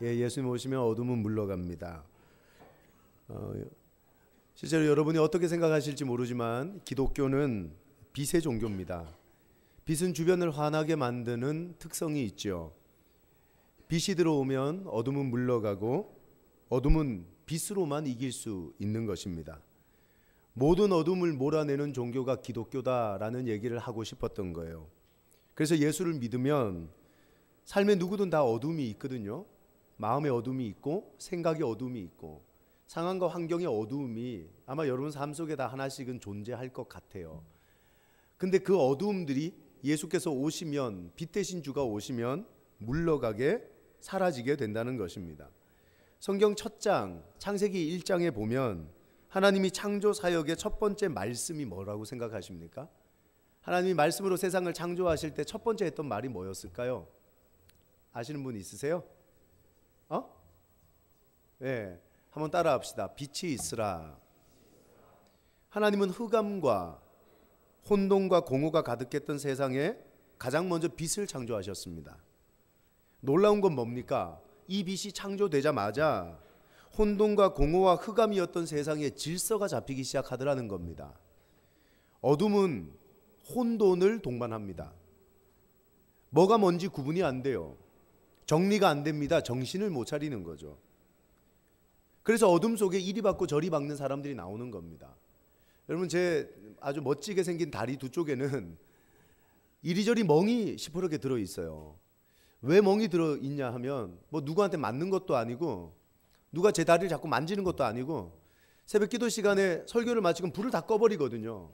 예수님 오시면 어둠은 물러갑니다. 실제로 여러분이 어떻게 생각하실지 모르지만 기독교는 빛의 종교입니다. 빛은 주변을 환하게 만드는 특성이 있죠. 빛이 들어오면 어둠은 물러가고 어둠은 빛으로만 이길 수 있는 것입니다. 모든 어둠을 몰아내는 종교가 기독교다라는 얘기를 하고 싶었던 거예요. 그래서 예수를 믿으면 삶에 누구든 다 어둠이 있거든요. 마음의 어둠이 있고 생각의 어둠이 있고 상황과 환경의 어두움이 아마 여러분 삶 속에 다 하나씩은 존재할 것 같아요. 근데 그 어두움들이 예수께서 오시면, 빛 대신 주가 오시면 물러가게 사라지게 된다는 것입니다. 성경 첫 장 창세기 1장에 보면 하나님이 창조 사역의 첫 번째 말씀이 뭐라고 생각하십니까? 하나님이 말씀으로 세상을 창조하실 때 첫 번째 했던 말이 뭐였을까요? 아시는 분 있으세요? 네, 한번 따라 합시다. 빛이 있으라. 하나님은 흑암과 혼돈과 공허가 가득했던 세상에 가장 먼저 빛을 창조하셨습니다. 놀라운 건 뭡니까? 이 빛이 창조되자마자 혼돈과 공허와 흑암이었던 세상에 질서가 잡히기 시작하더라는 겁니다. 어둠은 혼돈을 동반합니다. 뭐가 뭔지 구분이 안 돼요. 정리가 안 됩니다. 정신을 못 차리는 거죠. 그래서 어둠 속에 이리 박고 저리 박는 사람들이 나오는 겁니다. 여러분, 제 아주 멋지게 생긴 다리 두 쪽에는 이리저리 멍이 시퍼렇게 들어있어요. 왜 멍이 들어있냐 하면 뭐 누구한테 맞는 것도 아니고 누가 제 다리를 자꾸 만지는 것도 아니고 새벽 기도 시간에 설교를 마치고 불을 다 꺼버리거든요.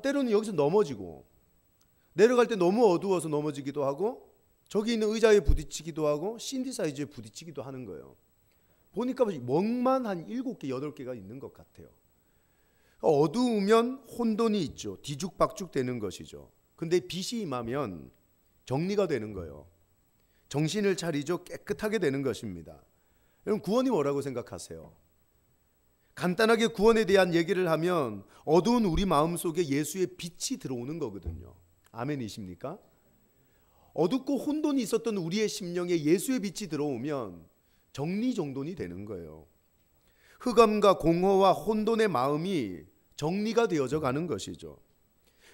때로는 여기서 넘어지고 내려갈 때 너무 어두워서 넘어지기도 하고 저기 있는 의자에 부딪히기도 하고 신디사이즈에 부딪히기도 하는 거예요. 보니까 멍만 한 7개, 8개가 있는 것 같아요. 어두우면 혼돈이 있죠. 뒤죽박죽 되는 것이죠. 근데 빛이 임하면 정리가 되는 거예요. 정신을 차리죠. 깨끗하게 되는 것입니다. 여러분, 구원이 뭐라고 생각하세요? 간단하게 구원에 대한 얘기를 하면 어두운 우리 마음속에 예수의 빛이 들어오는 거거든요. 아멘이십니까? 어둡고 혼돈이 있었던 우리의 심령에 예수의 빛이 들어오면 정리정돈이 되는 거예요. 흑암과 공허와 혼돈의 마음이 정리가 되어져 가는 것이죠.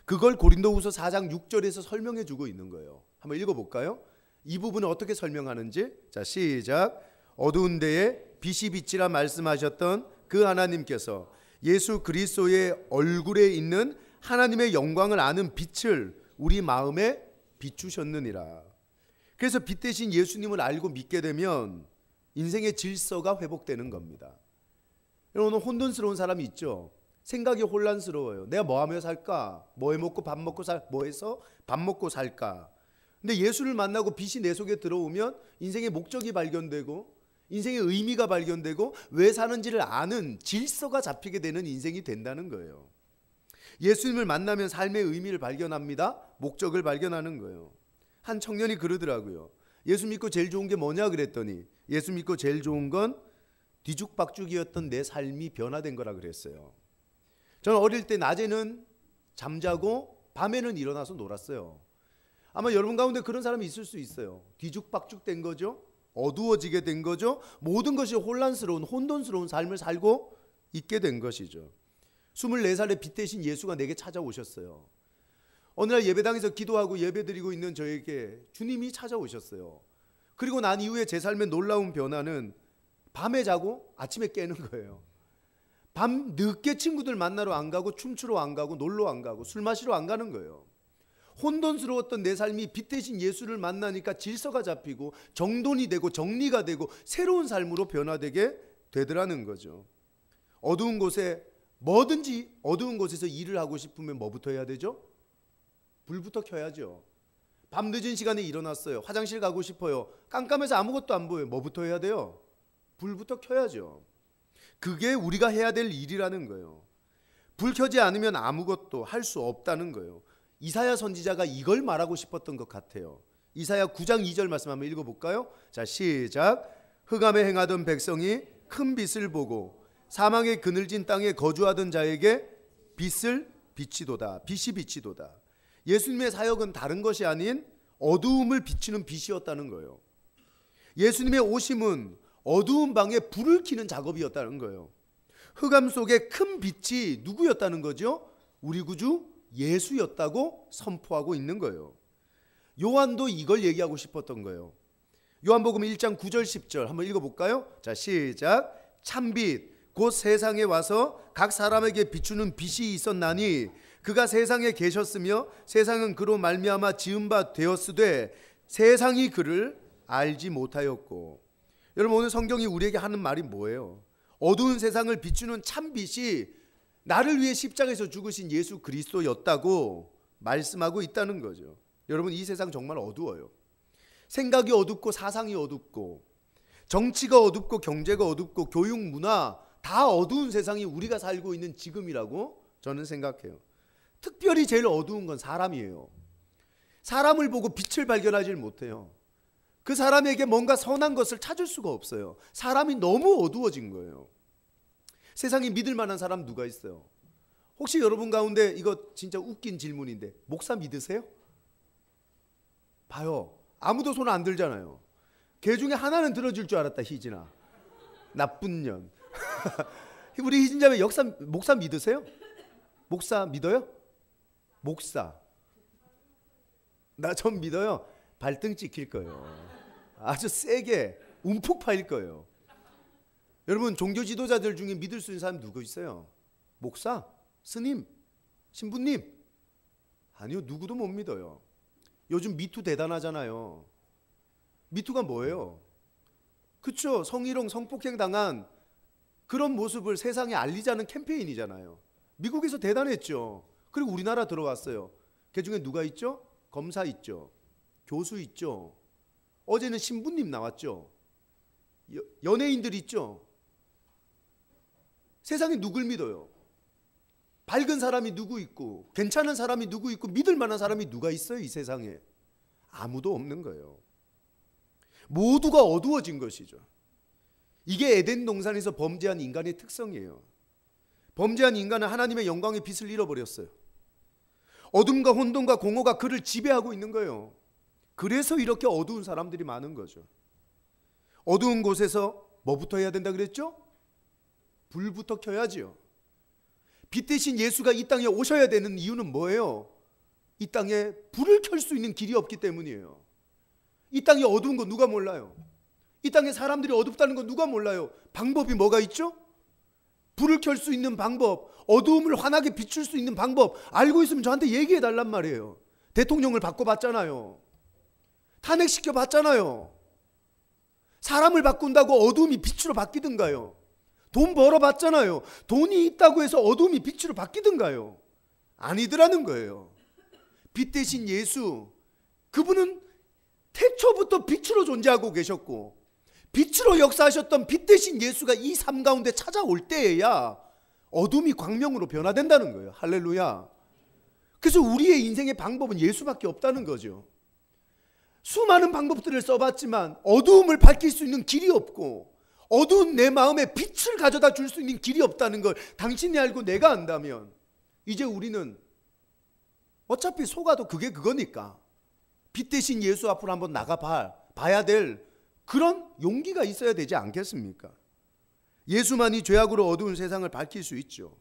그걸 고린도후서 4장 6절에서 설명해 주고 있는 거예요. 한번 읽어볼까요? 이 부분을 어떻게 설명하는지. 자, 시작. 어두운 데에 빛이 비치라 말씀하셨던 그 하나님께서 예수 그리스도의 얼굴에 있는 하나님의 영광을 아는 빛을 우리 마음에 비추셨느니라. 그래서 빛 대신 예수님을 알고 믿게 되면 인생의 질서가 회복되는 겁니다. 오늘 혼돈스러운 사람이 있죠. 생각이 혼란스러워요. 내가 뭐 하며 살까? 뭐 해 먹고 뭐 해서 밥 먹고 살까? 근데 예수를 만나고 빛이 내 속에 들어오면 인생의 목적이 발견되고 인생의 의미가 발견되고 왜 사는지를 아는 질서가 잡히게 되는 인생이 된다는 거예요. 예수님을 만나면 삶의 의미를 발견합니다. 목적을 발견하는 거예요. 한 청년이 그러더라고요. 예수 믿고 제일 좋은 게 뭐냐 그랬더니 예수 믿고 제일 좋은 건 뒤죽박죽이었던 내 삶이 변화된 거라 그랬어요. 저는 어릴 때 낮에는 잠자고 밤에는 일어나서 놀았어요. 아마 여러분 가운데 그런 사람이 있을 수 있어요. 뒤죽박죽 된 거죠. 어두워지게 된 거죠. 모든 것이 혼란스러운 혼돈스러운 삶을 살고 있게 된 것이죠. 24살에 빛 대신 예수가 내게 찾아오셨어요. 어느 날 예배당에서 기도하고 예배드리고 있는 저에게 주님이 찾아오셨어요. 그리고 난 이후에 제 삶의 놀라운 변화는 밤에 자고 아침에 깨는 거예요. 밤 늦게 친구들 만나러 안 가고 춤추러 안 가고 놀러 안 가고 술 마시러 안 가는 거예요. 혼돈스러웠던 내 삶이 빛 대신 예수를 만나니까 질서가 잡히고 정돈이 되고 정리가 되고 새로운 삶으로 변화되게 되더라는 거죠. 어두운 곳에 뭐든지 어두운 곳에서 일을 하고 싶으면 뭐부터 해야 되죠? 불부터 켜야죠. 밤 늦은 시간에 일어났어요. 화장실 가고 싶어요. 깜깜해서 아무것도 안 보여요. 뭐부터 해야 돼요? 불부터 켜야죠. 그게 우리가 해야 될 일이라는 거예요. 불 켜지 않으면 아무것도 할 수 없다는 거예요. 이사야 선지자가 이걸 말하고 싶었던 것 같아요. 이사야 9장 2절 말씀 한번 읽어볼까요? 자, 시작. 흑암에 행하던 백성이 큰 빛을 보고 사망의 그늘진 땅에 거주하던 자에게 빛을 비치도다. 빛이 비치도다. 예수님의 사역은 다른 것이 아닌 어두움을 비추는 빛이었다는 거예요. 예수님의 오심은 어두운 방에 불을 켜는 작업이었다는 거예요. 흑암 속에 큰 빛이 누구였다는 거죠? 우리 구주 예수였다고 선포하고 있는 거예요. 요한도 이걸 얘기하고 싶었던 거예요. 요한복음 1장 9절 10절 한번 읽어볼까요? 자, 시작. 참빛 곧 세상에 와서 각 사람에게 비추는 빛이 있었나니 그가 세상에 계셨으며 세상은 그로 말미암아 지은 바 되었으되 세상이 그를 알지 못하였고. 여러분, 오늘 성경이 우리에게 하는 말이 뭐예요? 어두운 세상을 비추는 참빛이 나를 위해 십자가에서 죽으신 예수 그리스도였다고 말씀하고 있다는 거죠. 여러분, 이 세상 정말 어두워요. 생각이 어둡고 사상이 어둡고 정치가 어둡고 경제가 어둡고 교육 문화 다 어두운 세상이 우리가 살고 있는 지금이라고 저는 생각해요. 특별히 제일 어두운 건 사람이에요. 사람을 보고 빛을 발견하지 못해요. 그 사람에게 뭔가 선한 것을 찾을 수가 없어요. 사람이 너무 어두워진 거예요. 세상에 믿을 만한 사람 누가 있어요? 혹시 여러분 가운데, 이거 진짜 웃긴 질문인데, 목사 믿으세요? 봐요. 아무도 손 안 들잖아요. 걔 중에 하나는 들어줄 줄 알았다, 희진아. 나쁜 년. 우리 희진자매 목사 믿으세요? 목사 믿어요? 목사. 나 전 믿어요. 발등 찍힐 거예요. 아주 세게 움푹 파일 거예요. 여러분, 종교 지도자들 중에 믿을 수 있는 사람 누구 있어요? 목사? 스님? 신부님? 아니요, 누구도 못 믿어요. 요즘 미투 대단하잖아요. 미투가 뭐예요? 그쵸? 성희롱, 성폭행 당한 그런 모습을 세상에 알리자는 캠페인이잖아요. 미국에서 대단했죠. 그리고 우리나라 들어왔어요. 그 중에 누가 있죠? 검사 있죠. 교수 있죠. 어제는 신부님 나왔죠. 연예인들 있죠. 세상에 누굴 믿어요? 밝은 사람이 누구 있고 괜찮은 사람이 누구 있고 믿을 만한 사람이 누가 있어요? 이 세상에 아무도 없는 거예요. 모두가 어두워진 것이죠. 이게 에덴 동산에서 범죄한 인간의 특성이에요. 범죄한 인간은 하나님의 영광의 빛을 잃어버렸어요. 어둠과 혼돈과 공허가 그를 지배하고 있는 거예요. 그래서 이렇게 어두운 사람들이 많은 거죠. 어두운 곳에서 뭐부터 해야 된다 그랬죠? 불부터 켜야지요. 빛 대신 예수가 이 땅에 오셔야 되는 이유는 뭐예요? 이 땅에 불을 켤 수 있는 길이 없기 때문이에요. 이 땅이 어두운 거 누가 몰라요? 이 땅에 사람들이 어둡다는 거 누가 몰라요? 방법이 뭐가 있죠? 불을 켤 수 있는 방법, 어두움을 환하게 비출 수 있는 방법 알고 있으면 저한테 얘기해 달란 말이에요. 대통령을 바꿔봤잖아요. 탄핵시켜 봤잖아요. 사람을 바꾼다고 어두움이 빛으로 바뀌든가요? 돈 벌어봤잖아요. 돈이 있다고 해서 어두움이 빛으로 바뀌든가요? 아니더라는 거예요. 빛 대신 예수, 그분은 태초부터 빛으로 존재하고 계셨고 빛으로 역사하셨던 빛 대신 예수가 이 삶 가운데 찾아올 때에야 어둠이 광명으로 변화된다는 거예요. 할렐루야. 그래서 우리의 인생의 방법은 예수밖에 없다는 거죠. 수많은 방법들을 써봤지만 어두움을 밝힐 수 있는 길이 없고 어두운 내 마음에 빛을 가져다 줄 수 있는 길이 없다는 걸 당신이 알고 내가 안다면 이제 우리는 어차피 속아도 그게 그거니까 빛 대신 예수 앞으로 한번 나가봐야 될 그런 용기가 있어야 되지 않겠습니까? 예수만이 죄악으로 어두운 세상을 밝힐 수 있죠.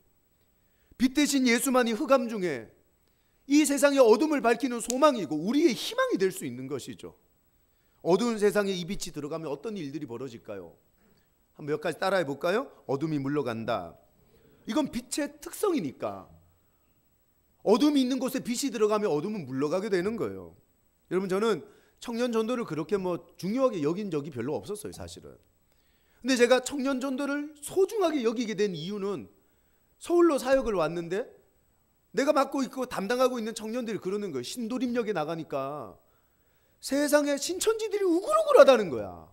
빛 대신 예수만이 흑암 중에 이 세상의 어둠을 밝히는 소망이고 우리의 희망이 될 수 있는 것이죠. 어두운 세상에 이 빛이 들어가면 어떤 일들이 벌어질까요? 한번 몇 가지 따라해 볼까요? 어둠이 물러간다. 이건 빛의 특성이니까 어둠이 있는 곳에 빛이 들어가면 어둠은 물러가게 되는 거예요. 여러분, 저는 청년 전도를 그렇게 중요하게 여긴 적이 별로 없었어요, 사실은. 근데 제가 청년 전도를 소중하게 여기게 된 이유는 서울로 사역을 왔는데 내가 맡고 있고 담당하고 있는 청년들이 그러는 거예요. 신도림역에 나가니까 세상에 신천지들이 우글우글하다는 거야.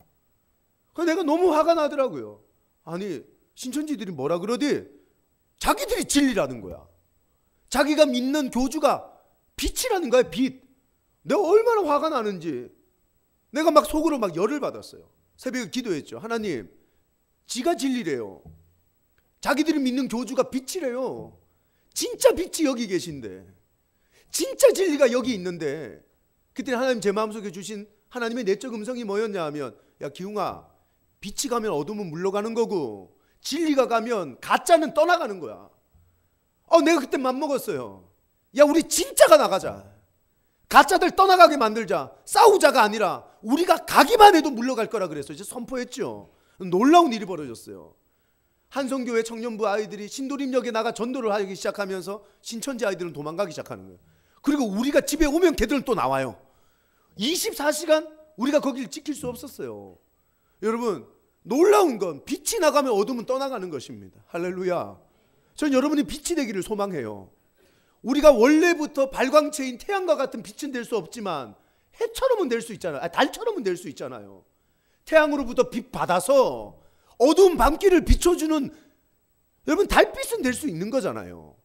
그래서 내가 너무 화가 나더라고요. 아니, 신천지들이 뭐라 그러지? 자기들이 진리라는 거야. 자기가 믿는 교주가 빛이라는 거야, 빛. 내가 얼마나 화가 나는지 내가 막 속으로 막 열을 받았어요. 새벽에 기도했죠. 하나님, 지가 진리래요. 자기들이 믿는 교주가 빛이래요. 진짜 빛이 여기 계신데, 진짜 진리가 여기 있는데, 그때 하나님 제 마음속에 주신 하나님의 내적 음성이 뭐였냐 하면, 야 기웅아, 빛이 가면 어둠은 물러가는 거고 진리가 가면 가짜는 떠나가는 거야. 내가 그때 맘먹었어요. 야 우리 진짜가 나가자. 가짜들 떠나가게 만들자. 싸우자가 아니라 우리가 가기만 해도 물러갈 거라 그랬어요. 이제 선포했죠. 놀라운 일이 벌어졌어요. 한성교회 청년부 아이들이 신도림역에 나가 전도를 하기 시작하면서 신천지 아이들은 도망가기 시작하는 거예요. 그리고 우리가 집에 오면 걔들은 또 나와요. 24시간 우리가 거기를 지킬 수 없었어요. 여러분, 놀라운 건 빛이 나가면 어둠은 떠나가는 것입니다. 할렐루야. 전 여러분이 빛이 되기를 소망해요. 우리가 원래부터 발광체인 태양과 같은 빛은 될 수 없지만 해처럼은 될 수 있잖아요. 달처럼은 될 수 있잖아요. 태양으로부터 빛 받아서 어두운 밤길을 비춰주는, 여러분 달빛은 될 수 있는 거잖아요.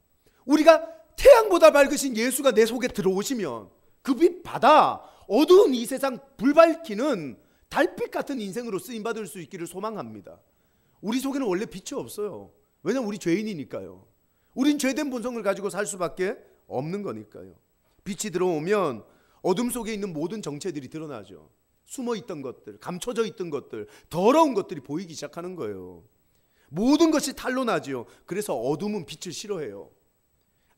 우리가 태양보다 밝으신 예수가 내 속에 들어오시면 그 빛 받아 어두운 이 세상 불밝히는 달빛 같은 인생으로 쓰임받을 수 있기를 소망합니다. 우리 속에는 원래 빛이 없어요. 왜냐하면 우리 죄인이니까요. 우린 죄된 본성을 가지고 살 수밖에 없는 거니까요. 빛이 들어오면 어둠 속에 있는 모든 정체들이 드러나죠. 숨어있던 것들, 감춰져 있던 것들, 더러운 것들이 보이기 시작하는 거예요. 모든 것이 탄로나죠. 그래서 어둠은 빛을 싫어해요.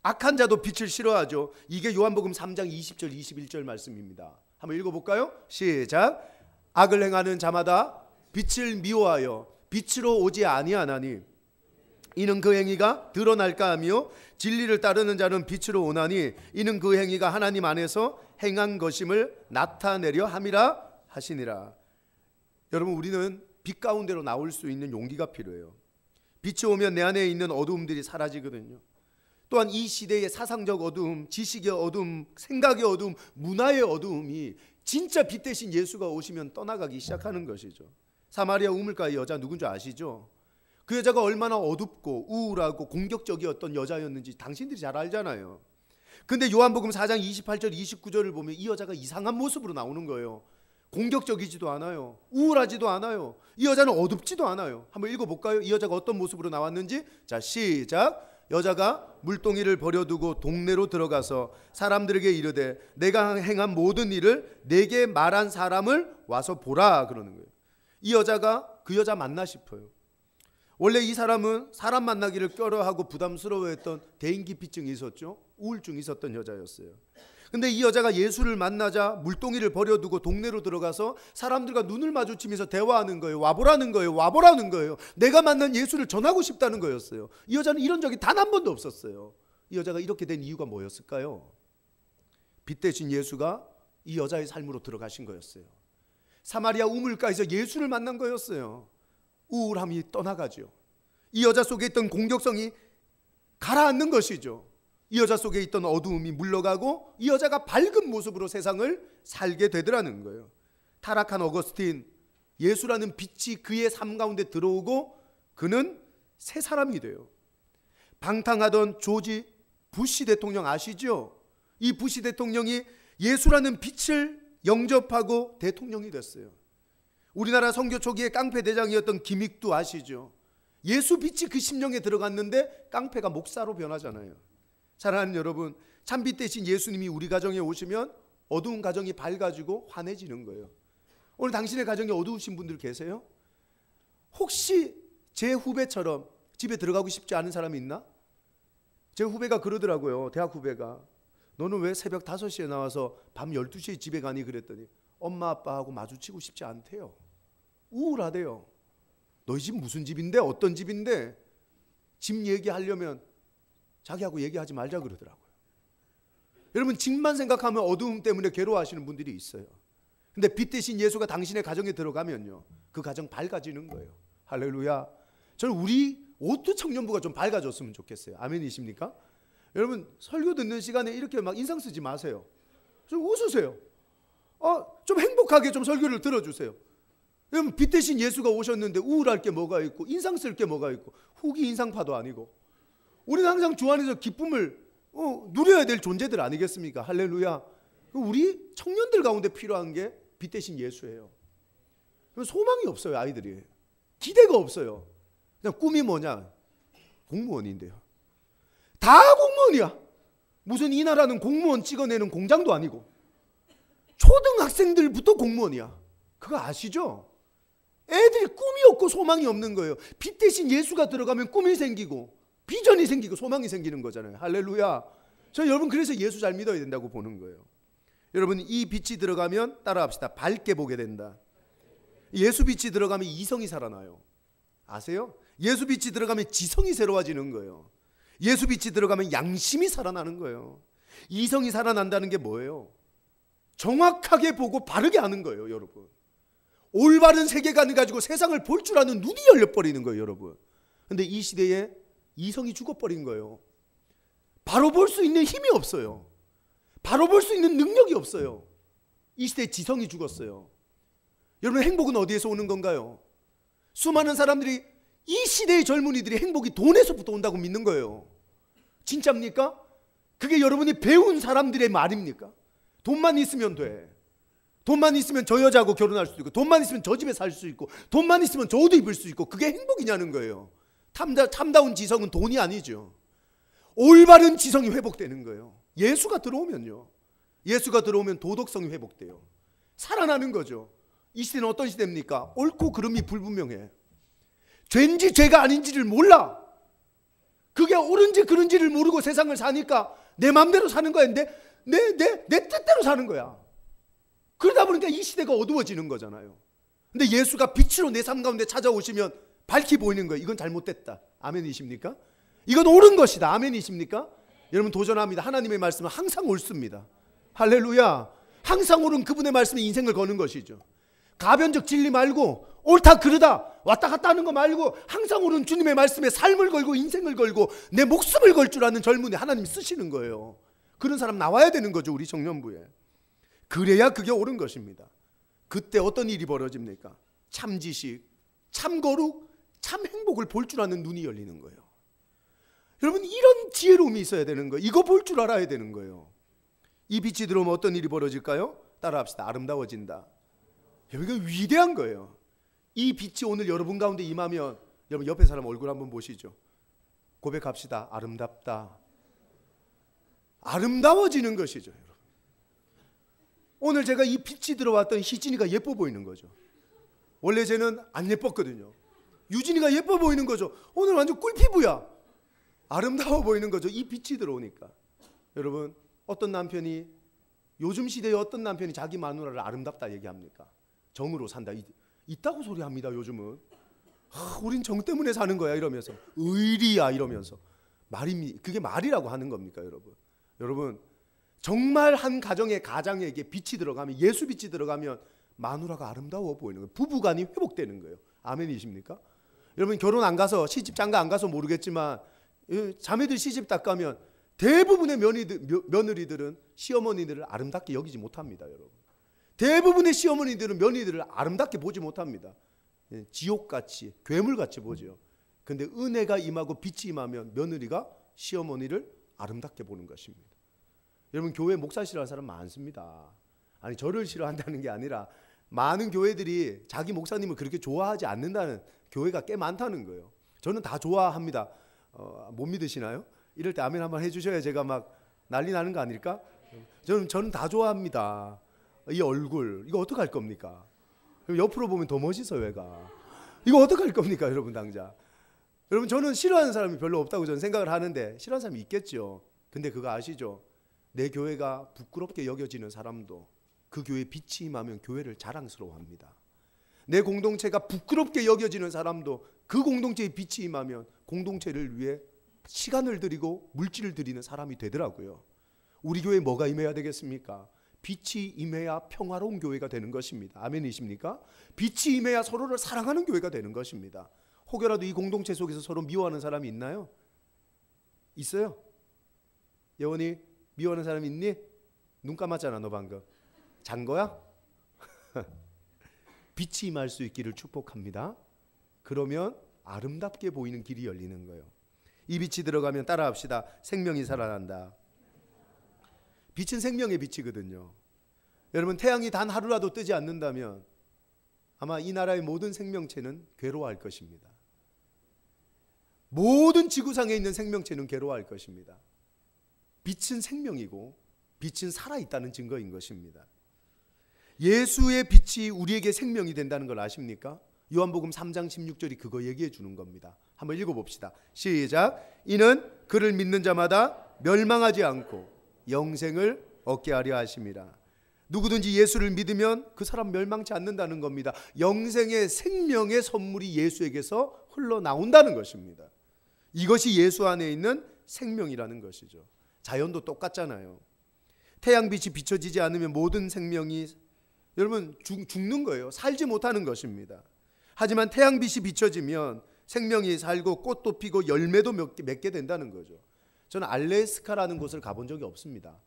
악한 자도 빛을 싫어하죠. 이게 요한복음 3장 20절 21절 말씀입니다. 한번 읽어볼까요? 시작. 악을 행하는 자마다 빛을 미워하여 빛으로 오지 아니하나니 이는 그 행위가 드러날까 하며 진리를 따르는 자는 빛으로 오나니 이는 그 행위가 하나님 안에서 행한 것임을 나타내려 함이라 하시니라. 여러분, 우리는 빛 가운데로 나올 수 있는 용기가 필요해요. 빛이 오면 내 안에 있는 어두움들이 사라지거든요. 또한 이 시대의 사상적 어두움, 지식의 어두움, 생각의 어두움, 문화의 어두움이 진짜 빛 대신 예수가 오시면 떠나가기 시작하는 것이죠. 사마리아 우물가의 여자 누군지 아시죠? 그 여자가 얼마나 어둡고 우울하고 공격적이었던 여자였는지 당신들이 잘 알잖아요. 근데 요한복음 4장 28절 29절을 보면 이 여자가 이상한 모습으로 나오는 거예요. 공격적이지도 않아요. 우울하지도 않아요. 이 여자는 어둡지도 않아요. 한번 읽어볼까요? 이 여자가 어떤 모습으로 나왔는지. 자, 시작. 여자가 물동이를 버려두고 동네로 들어가서 사람들에게 이르되 내가 행한 모든 일을 내게 말한 사람을 와서 보라 그러는 거예요. 이 여자가 그 여자 맞나 싶어요. 원래 이 사람은 사람 만나기를 꺼려하고 부담스러워했던 대인기피증이 있었죠. 우울증이 있었던 여자였어요. 근데 이 여자가 예수를 만나자 물동이를 버려두고 동네로 들어가서 사람들과 눈을 마주치면서 대화하는 거예요. 와보라는 거예요. 와보라는 거예요. 내가 만난 예수를 전하고 싶다는 거였어요. 이 여자는 이런 적이 단 한 번도 없었어요. 이 여자가 이렇게 된 이유가 뭐였을까요? 빛 대신 예수가 이 여자의 삶으로 들어가신 거였어요. 사마리아 우물가에서 예수를 만난 거였어요. 우울함이 떠나가죠. 이 여자 속에 있던 공격성이 가라앉는 것이죠. 이 여자 속에 있던 어두움이 물러가고 이 여자가 밝은 모습으로 세상을 살게 되더라는 거예요. 타락한 어거스틴, 예수라는 빛이 그의 삶 가운데 들어오고 그는 새 사람이 돼요. 방탕하던 조지 부시 대통령 아시죠? 이 부시 대통령이 예수라는 빛을 영접하고 대통령이 됐어요. 우리나라 선교 초기에 깡패 대장이었던 김익두 아시죠? 예수 빛이 그 심령에 들어갔는데 깡패가 목사로 변하잖아요. 사랑하는 여러분, 참빛 대신 예수님이 우리 가정에 오시면 어두운 가정이 밝아지고 환해지는 거예요. 오늘 당신의 가정에 어두우신 분들 계세요? 혹시 제 후배처럼 집에 들어가고 싶지 않은 사람이 있나? 제 후배가 그러더라고요. 대학 후배가. 너는 왜 새벽 5시에 나와서 밤 12시에 집에 가니? 그랬더니 엄마 아빠하고 마주치고 싶지 않대요. 우울하대요. 너희 집 무슨 집인데? 어떤 집인데? 집 얘기하려면 자기하고 얘기하지 말자 그러더라고요. 여러분, 집만 생각하면 어두움 때문에 괴로워하시는 분들이 있어요. 근데 빛 대신 예수가 당신의 가정에 들어가면요, 그 가정 밝아지는 거예요. 할렐루야. 저는 우리 오트 청년부가 좀 밝아졌으면 좋겠어요. 아멘이십니까? 여러분, 설교 듣는 시간에 이렇게 막 인상 쓰지 마세요. 좀 웃으세요. 좀 행복하게 좀 설교를 들어주세요. 여러분, 빛 대신 예수가 오셨는데 우울할 게 뭐가 있고 인상 쓸 게 뭐가 있고 후기 인상파도 아니고 우리는 항상 주 안에서 기쁨을 누려야 될 존재들 아니겠습니까? 할렐루야. 우리 청년들 가운데 필요한 게 빛 대신 예수예요. 소망이 없어요. 아이들이 기대가 없어요. 그냥 꿈이 뭐냐? 공무원인데요. 다 공무원이야. 무슨 이 나라는 공무원 찍어내는 공장도 아니고 초등학생들부터 공무원이야. 그거 아시죠? 애들이 꿈이 없고 소망이 없는 거예요. 빛 대신 예수가 들어가면 꿈이 생기고 비전이 생기고 소망이 생기는 거잖아요. 할렐루야. 저 여러분 그래서 예수 잘 믿어야 된다고 보는 거예요. 여러분 이 빛이 들어가면 따라합시다. 밝게 보게 된다. 예수 빛이 들어가면 이성이 살아나요. 아세요? 예수 빛이 들어가면 지성이 새로워지는 거예요. 예수 빛이 들어가면 양심이 살아나는 거예요. 이성이 살아난다는 게 뭐예요? 정확하게 보고 바르게 하는 거예요, 여러분. 올바른 세계관을 가지고 세상을 볼 줄 아는 눈이 열려버리는 거예요, 여러분. 근데 이 시대에 이성이 죽어버린 거예요. 바로 볼 수 있는 힘이 없어요. 바로 볼 수 있는 능력이 없어요. 이 시대에 지성이 죽었어요. 여러분 행복은 어디에서 오는 건가요? 수많은 사람들이 이 시대의 젊은이들이 행복이 돈에서부터 온다고 믿는 거예요. 진짜입니까? 그게 여러분이 배운 사람들의 말입니까? 돈만 있으면 돼. 돈만 있으면 저 여자하고 결혼할 수 있고 돈만 있으면 저 집에 살 수 있고 돈만 있으면 저 옷도 입을 수 있고 그게 행복이냐는 거예요. 참다운 지성은 돈이 아니죠. 올바른 지성이 회복되는 거예요. 예수가 들어오면요. 예수가 들어오면 도덕성이 회복돼요. 살아나는 거죠. 이 시대는 어떤 시대입니까? 옳고 그름이 불분명해. 죄인지 죄가 아닌지를 몰라. 그게 옳은지 그른지를 모르고 세상을 사니까 내 마음대로 사는 거야. 내 뜻대로 사는 거야. 그러다 보니까 이 시대가 어두워지는 거잖아요. 근데 예수가 빛으로 내 삶 가운데 찾아오시면 밝게 보이는 거예요. 이건 잘못됐다. 아멘이십니까? 이건 옳은 것이다. 아멘이십니까? 여러분 도전합니다. 하나님의 말씀은 항상 옳습니다. 할렐루야. 항상 옳은 그분의 말씀에 인생을 거는 것이죠. 가변적 진리 말고 옳다 그르다 왔다 갔다 하는 거 말고 항상 옳은 주님의 말씀에 삶을 걸고 인생을 걸고 내 목숨을 걸 줄 아는 젊은이 하나님 쓰시는 거예요. 그런 사람 나와야 되는 거죠. 우리 청년부에. 그래야 그게 옳은 것입니다. 그때 어떤 일이 벌어집니까? 참 지식, 참 거룩, 참 행복을 볼 줄 아는 눈이 열리는 거예요. 여러분 이런 지혜로움이 있어야 되는 거예요. 이거 볼 줄 알아야 되는 거예요. 이 빛이 들어오면 어떤 일이 벌어질까요? 따라합시다. 아름다워진다. 여러분 이거 위대한 거예요. 이 빛이 오늘 여러분 가운데 임하면 여러분 옆에 사람 얼굴 한번 보시죠. 고백합시다. 아름답다. 아름다워지는 것이죠. 여러분. 오늘 제가 이 빛이 들어왔던 희진이가 예뻐 보이는 거죠. 원래 쟤는 안 예뻤거든요. 유진이가 예뻐 보이는 거죠. 오늘 완전 꿀피부야. 아름다워 보이는 거죠. 이 빛이 들어오니까. 여러분 어떤 남편이 요즘 시대에 어떤 남편이 자기 마누라를 아름답다 얘기합니까? 정으로 산다. 있다고 소리합니다. 요즘은. 우린 정 때문에 사는 거야 이러면서. 의리야 이러면서. 그게 말이라고 하는 겁니까 여러분? 여러분 정말 한 가장에게 빛이 들어가면 예수 빛이 들어가면 마누라가 아름다워 보이는 거예요. 부부간이 회복되는 거예요. 아멘이십니까? 여러분 결혼 안 가서 시집 장가 안 가서 모르겠지만 자매들 시집 딱 가면 대부분의 며느리들은 시어머니들을 아름답게 여기지 못합니다. 여러분 대부분의 시어머니들은 며느리들을 아름답게 보지 못합니다. 지옥같이 괴물같이 보죠. 근데 은혜가 임하고 빛이 임하면 며느리가 시어머니를 아름답게 보는 것입니다. 여러분 교회 목사 싫어하는 사람 많습니다. 아니 저를 싫어한다는 게 아니라 많은 교회들이 자기 목사님을 그렇게 좋아하지 않는다는 교회가 꽤 많다는 거예요. 저는 다 좋아합니다. 못 믿으시나요? 이럴 때 아멘 한번 해주셔야 제가 막 난리 나는 거 아닐까? 저는 다 좋아합니다. 이 얼굴 이거 어떡할 겁니까? 옆으로 보면 더 멋있어요. 얘가 이거 어떡할 겁니까 여러분 당장. 여러분 저는 싫어하는 사람이 별로 없다고 저는 생각을 하는데 싫어하는 사람이 있겠죠. 근데 그거 아시죠? 내 교회가 부끄럽게 여겨지는 사람도 그 교회에 빛이 임하면 교회를 자랑스러워합니다. 내 공동체가 부끄럽게 여겨지는 사람도 그 공동체에 빛이 임하면 공동체를 위해 시간을 들이고 물질을 들이는 사람이 되더라고요. 우리 교회에 뭐가 임해야 되겠습니까? 빛이 임해야 평화로운 교회가 되는 것입니다. 아멘이십니까? 빛이 임해야 서로를 사랑하는 교회가 되는 것입니다. 혹여라도 이 공동체 속에서 서로 미워하는 사람이 있나요? 있어요? 예원이 미워하는 사람이 있니? 눈 감았잖아 너 방금. 잔 거야? 빛이 임할 수 있기를 축복합니다. 그러면 아름답게 보이는 길이 열리는 거예요. 이 빛이 들어가면 따라합시다. 생명이 살아난다. 빛은 생명의 빛이거든요. 여러분 태양이 단 하루라도 뜨지 않는다면 아마 이 나라의 모든 생명체는 괴로워할 것입니다. 모든 지구상에 있는 생명체는 괴로워할 것입니다. 빛은 생명이고 빛은 살아있다는 증거인 것입니다. 예수의 빛이 우리에게 생명이 된다는 걸 아십니까? 요한복음 3장 16절이 그거 얘기해 주는 겁니다. 한번 읽어봅시다. 시작. 이는 그를 믿는 자마다 멸망하지 않고 영생을 얻게 하려 하심이라. 누구든지 예수를 믿으면 그 사람 멸망치 않는다는 겁니다. 영생의 생명의 선물이 예수에게서 흘러나온다는 것입니다. 이것이 예수 안에 있는 생명이라는 것이죠. 자연도 똑같잖아요. 태양빛이 비춰지지 않으면 모든 생명이 여러분 죽는 거예요. 살지 못하는 것입니다. 하지만 태양빛이 비춰지면 생명이 살고 꽃도 피고 열매도 맺게 된다는 거죠. 저는 알래스카라는 곳을 가본 적이 없습니다.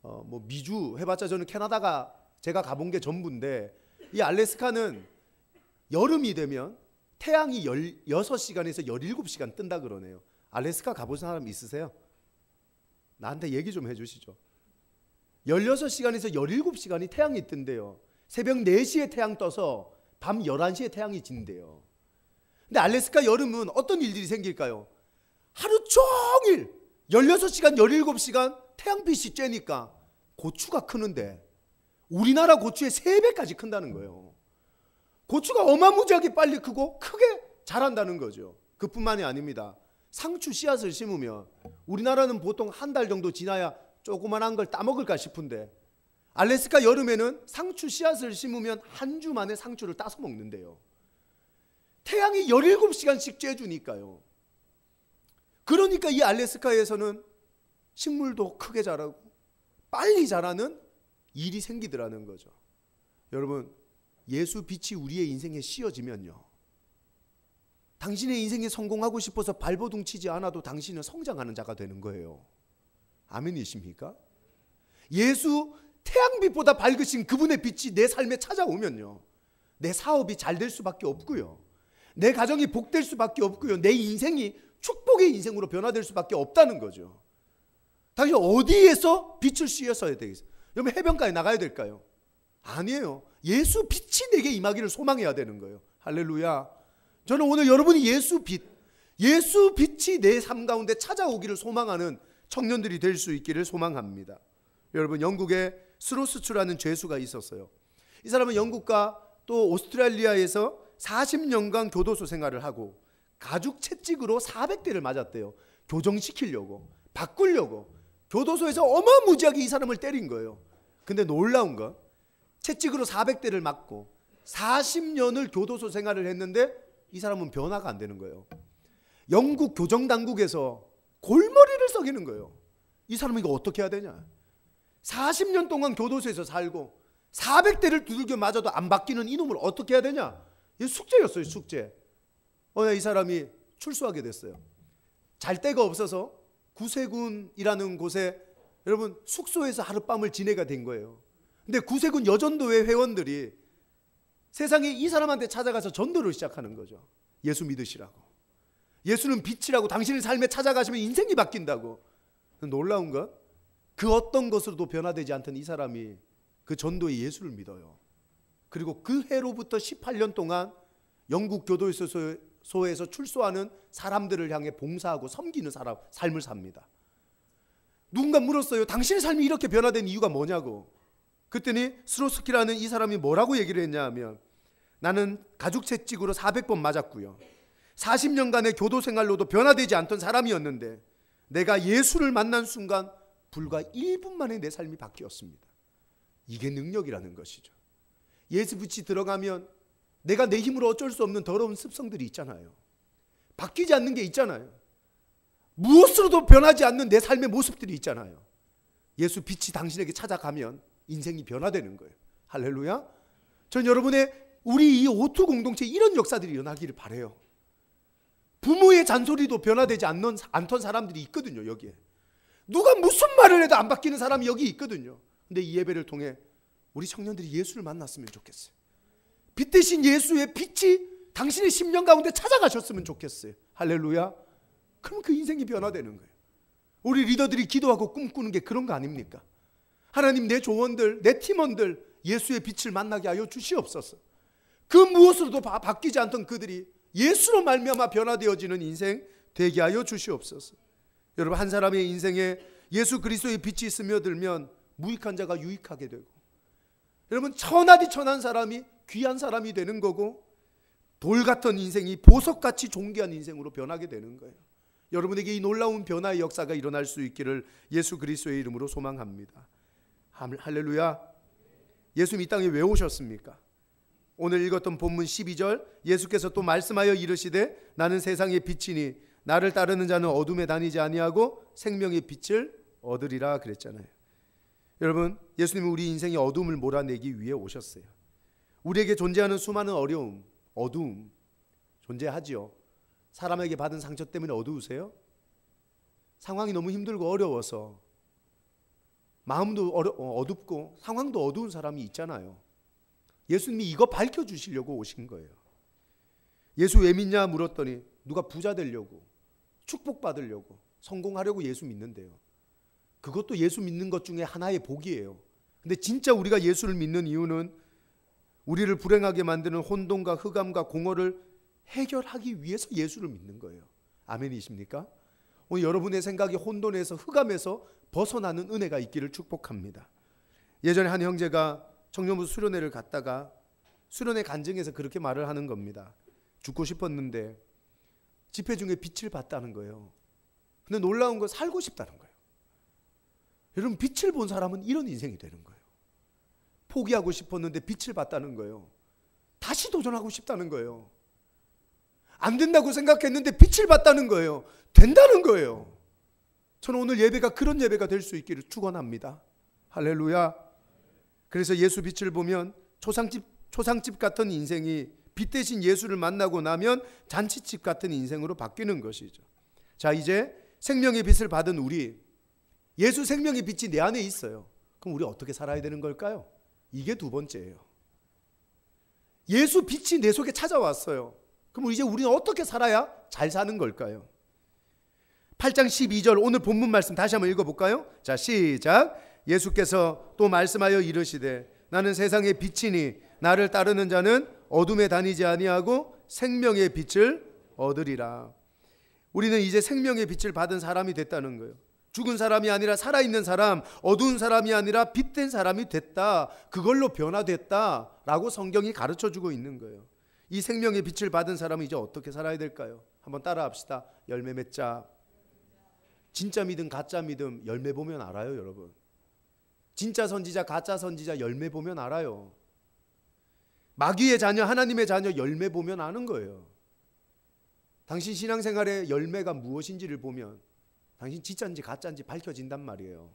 뭐 미주 해봤자 저는 캐나다가 제가 가본 게 전부인데, 이 알래스카는 여름이 되면 태양이 16시간에서 17시간 뜬다 그러네요. 알래스카 가보신 사람 있으세요? 나한테 얘기 좀 해주시죠. 16시간에서 17시간이 태양이 뜬대요. 새벽 4시에 태양 떠서 밤 11시에 태양이 진대요. 근데 알래스카 여름은 어떤 일들이 생길까요? 하루 종일 16시간 17시간 태양빛이 쬐니까 고추가 크는데 우리나라 고추의 3배까지 큰다는 거예요. 고추가 어마무지하게 빨리 크고 크게 자란다는 거죠. 그뿐만이 아닙니다. 상추 씨앗을 심으면 우리나라는 보통 한 달 정도 지나야 조그만한 걸 따먹을까 싶은데, 알래스카 여름에는 상추 씨앗을 심으면 한 주 만에 상추를 따서 먹는데요. 태양이 17시간씩 쬐주니까요. 그러니까 이 알래스카에서는 식물도 크게 자라고 빨리 자라는 일이 생기더라는 거죠. 여러분, 예수 빛이 우리의 인생에 씌어지면요, 당신의 인생에 성공하고 싶어서 발버둥 치지 않아도 당신은 성장하는 자가 되는 거예요. 아멘이십니까? 예수 태양빛보다 밝으신 그분의 빛이 내 삶에 찾아오면요, 내 사업이 잘 될 수밖에 없고요, 내 가정이 복될 수밖에 없고요, 내 인생이 축복의 인생으로 변화될 수밖에 없다는 거죠. 당신 어디에서 빛을 씌어서야 되겠어요? 여러분, 해변가에 나가야 될까요? 아니에요. 예수 빛이 내게 임하기를 소망해야 되는 거예요. 할렐루야. 저는 오늘 여러분이 예수 빛이 내 삶 가운데 찾아오기를 소망하는 청년들이 될 수 있기를 소망합니다. 여러분, 영국에 스로스추라는 죄수가 있었어요. 이 사람은 영국과 또 오스트레일리아에서 40년간 교도소 생활을 하고 가죽 채찍으로 400대를 맞았대요. 교정시키려고, 바꾸려고 교도소에서 어마무지하게 이 사람을 때린 거예요. 근데 놀라운 건 채찍으로 400대를 맞고 40년을 교도소 생활을 했는데 이 사람은 변화가 안 되는 거예요. 영국 교정당국에서 골머리를 썩이는 거예요. 이 사람은 이거 어떻게 해야 되냐. 40년 동안 교도소에서 살고 400대를 두들겨 맞아도 안 바뀌는 이놈을 어떻게 해야 되냐. 이게 숙제였어요, 숙제. 이 사람이 출소하게 됐어요. 잘 데가 없어서 구세군이라는 곳에 여러분 숙소에서 하룻밤을 지내가 된 거예요. 근데 구세군 여전도회 회원들이 세상에 이 사람한테 찾아가서 전도를 시작하는 거죠. 예수 믿으시라고. 예수는 빛이라고, 당신의 삶에 찾아가시면 인생이 바뀐다고. 놀라운 건 그 어떤 것으로도 변화되지 않던 이 사람이 그 전도의 예수를 믿어요. 그리고 그 해로부터 18년 동안 영국 교도소에서 출소하는 사람들을 향해 봉사하고 섬기는 삶을 삽니다. 누군가 물었어요. 당신의 삶이 이렇게 변화된 이유가 뭐냐고. 그랬더니 스로스키라는 이 사람이 뭐라고 얘기를 했냐 하면, 나는 가죽 채찍으로 400번 맞았고요, 40년간의 교도 생활로도 변화되지 않던 사람이었는데 내가 예수를 만난 순간 불과 1분 만에 내 삶이 바뀌었습니다. 이게 능력이라는 것이죠. 예수 빛이 들어가면 내가 내 힘으로 어쩔 수 없는 더러운 습성들이 있잖아요. 바뀌지 않는 게 있잖아요. 무엇으로도 변하지 않는 내 삶의 모습들이 있잖아요. 예수 빛이 당신에게 찾아가면 인생이 변화되는 거예요. 할렐루야. 전 여러분의 우리 이 오투 공동체에 이런 역사들이 일어나기를 바라요. 부모의 잔소리도 변화되지 않던 사람들이 있거든요. 여기에 누가 무슨 말을 해도 안 바뀌는 사람이 여기 있거든요. 근데 이 예배를 통해 우리 청년들이 예수를 만났으면 좋겠어요. 빛 대신 예수의 빛이 당신의 심령 가운데 찾아가셨으면 좋겠어요. 할렐루야. 그럼 그 인생이 변화되는 거예요. 우리 리더들이 기도하고 꿈꾸는 게 그런 거 아닙니까? 하나님, 내 조원들, 내 팀원들 예수의 빛을 만나게 하여 주시옵소서. 그 무엇으로도 바뀌지 않던 그들이 예수로 말미암아 변화되어지는 인생 되게 하여 주시옵소서. 여러분, 한 사람의 인생에 예수 그리스도의 빛이 스며들면 무익한 자가 유익하게 되고, 여러분, 천하디천한 사람이 귀한 사람이 되는 거고, 돌 같은 인생이 보석같이 존귀한 인생으로 변하게 되는 거예요. 여러분에게 이 놀라운 변화의 역사가 일어날 수 있기를 예수 그리스도의 이름으로 소망합니다. 할렐루야. 예수님 이 땅에 왜 오셨습니까? 오늘 읽었던 본문 12절, 예수께서 또 말씀하여 이르시되 나는 세상의 빛이니 나를 따르는 자는 어둠에 다니지 아니하고 생명의 빛을 얻으리라 그랬잖아요. 여러분, 예수님은 우리 인생의 어둠을 몰아내기 위해 오셨어요. 우리에게 존재하는 수많은 어려움, 어두움 존재하지요. 사람에게 받은 상처 때문에 어두우세요? 상황이 너무 힘들고 어려워서 마음도 어둡고 상황도 어두운 사람이 있잖아요. 예수님이 이거 밝혀주시려고 오신 거예요. 예수 왜 믿냐 물었더니 누가 부자 되려고, 축복받으려고, 성공하려고 예수 믿는데요. 그것도 예수 믿는 것 중에 하나의 복이에요. 근데 진짜 우리가 예수를 믿는 이유는 우리를 불행하게 만드는 혼돈과 흑암과 공허를 해결하기 위해서 예수를 믿는 거예요. 아멘이십니까? 오늘 여러분의 생각이 혼돈에서 흑암에서 벗어나는 은혜가 있기를 축복합니다. 예전에 한 형제가 청년부 수련회를 갔다가 수련회 간증에서 그렇게 말을 하는 겁니다. 죽고 싶었는데 집회 중에 빛을 봤다는 거예요. 근데 놀라운 건 살고 싶다는 거예요. 여러분, 빛을 본 사람은 이런 인생이 되는 거예요. 포기하고 싶었는데 빛을 봤다는 거예요. 다시 도전하고 싶다는 거예요. 안 된다고 생각했는데 빛을 봤다는 거예요. 된다는 거예요. 저는 오늘 예배가 그런 예배가 될 수 있기를 축원합니다. 할렐루야. 그래서 예수 빛을 보면 초상집 같은 인생이 빛 대신 예수를 만나고 나면 잔치집 같은 인생으로 바뀌는 것이죠. 자, 이제 생명의 빛을 받은 우리, 예수 생명의 빛이 내 안에 있어요. 그럼 우리 어떻게 살아야 되는 걸까요? 이게 두 번째예요. 예수 빛이 내 속에 찾아왔어요. 그럼 이제 우리는 어떻게 살아야 잘 사는 걸까요? 8장 12절 오늘 본문 말씀 다시 한번 읽어볼까요? 자, 시작. 예수께서 또 말씀하여 이르시되 나는 세상의 빛이니 나를 따르는 자는 어둠에 다니지 아니하고 생명의 빛을 얻으리라. 우리는 이제 생명의 빛을 받은 사람이 됐다는 거예요. 죽은 사람이 아니라 살아있는 사람, 어두운 사람이 아니라 빛된 사람이 됐다. 그걸로 변화됐다라고 성경이 가르쳐주고 있는 거예요. 이 생명의 빛을 받은 사람은 이제 어떻게 살아야 될까요? 한번 따라합시다. 열매 맺자. 진짜 믿음, 가짜 믿음 열매 보면 알아요, 여러분. 진짜 선지자, 가짜 선지자 열매 보면 알아요. 마귀의 자녀, 하나님의 자녀 열매 보면 아는 거예요. 당신 신앙생활의 열매가 무엇인지를 보면 당신 진짜인지 가짜인지 밝혀진단 말이에요.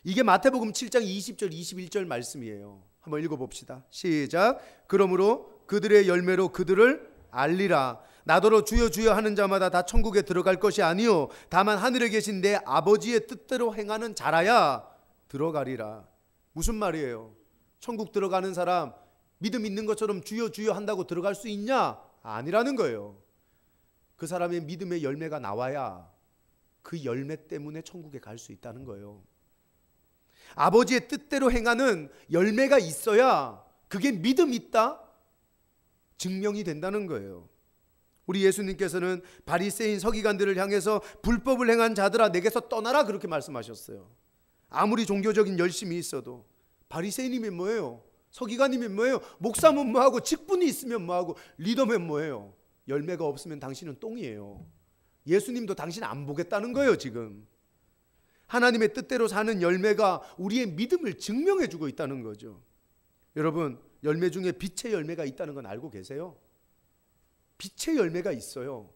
이게 마태복음 7장 20절 21절 말씀이에요. 한번 읽어봅시다. 시작. 그러므로 그들의 열매로 그들을 알리라. 나더러 주여 주여 하는 자마다 다 천국에 들어갈 것이 아니요 다만 하늘에 계신 내 아버지의 뜻대로 행하는 자라야 들어가리라. 무슨 말이에요? 천국 들어가는 사람 믿음 있는 것처럼 주여 주여 한다고 들어갈 수 있냐? 아니라는 거예요. 그 사람의 믿음의 열매가 나와야 그 열매 때문에 천국에 갈 수 있다는 거예요. 아버지의 뜻대로 행하는 열매가 있어야 그게 믿음 있다? 증명이 된다는 거예요. 우리 예수님께서는 바리새인 서기관들을 향해서 불법을 행한 자들아 내게서 떠나라 그렇게 말씀하셨어요. 아무리 종교적인 열심이 있어도 바리새인이면 뭐예요? 서기관이면 뭐예요? 목사면 뭐하고 직분이 있으면 뭐하고 리더면 뭐예요? 열매가 없으면 당신은 똥이에요. 예수님도 당신 안 보겠다는 거예요. 지금 하나님의 뜻대로 사는 열매가 우리의 믿음을 증명해주고 있다는 거죠. 여러분, 열매 중에 빛의 열매가 있다는 건 알고 계세요? 빛의 열매가 있어요.